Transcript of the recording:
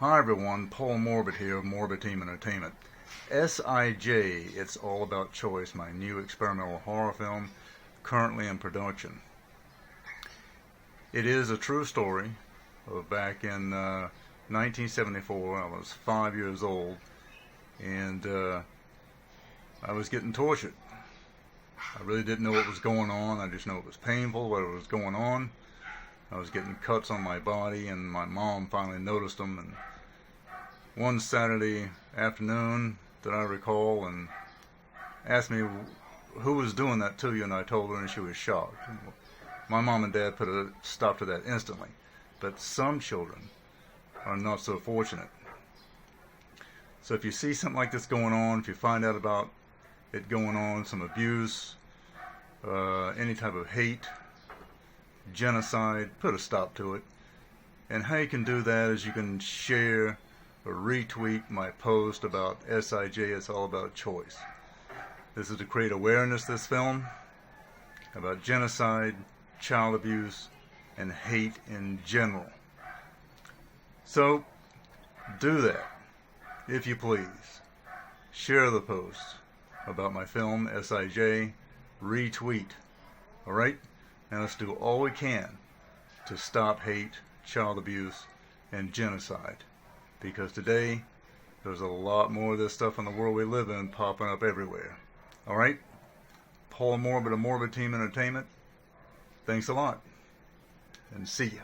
Hi everyone, Paul Morbid here of Morbid Team Entertainment. S.I.J, It's All About Choice, my new experimental horror film, currently in production. It is a true story of back in 1974. I was 5 years old, and I was getting tortured. I really didn't know what was going on. I just know it was painful, what was going on. I was getting cuts on my body, and my mom finally noticed them. And one Saturday afternoon that I recall, and asked me who was doing that to you, and I told her, and she was shocked. My mom and dad put a stop to that instantly. But some children are not so fortunate. So if you see something like this going on, if you find out about it going on, some abuse, any type of hate, genocide, put a stop to it. And how you can do that is you can share or retweet my post about S.I.J, It's All About Choice. This is to create awareness, this film, about genocide, child abuse, and hate in general. So, do that, if you please. Share the post about my film, S.I.J, retweet. Alright? Now let's do all we can to stop hate, child abuse, and genocide. Because today, there's a lot more of this stuff in the world we live in popping up everywhere. Alright? Paul Morbid of Morbid Team Entertainment. Thanks a lot. And see ya.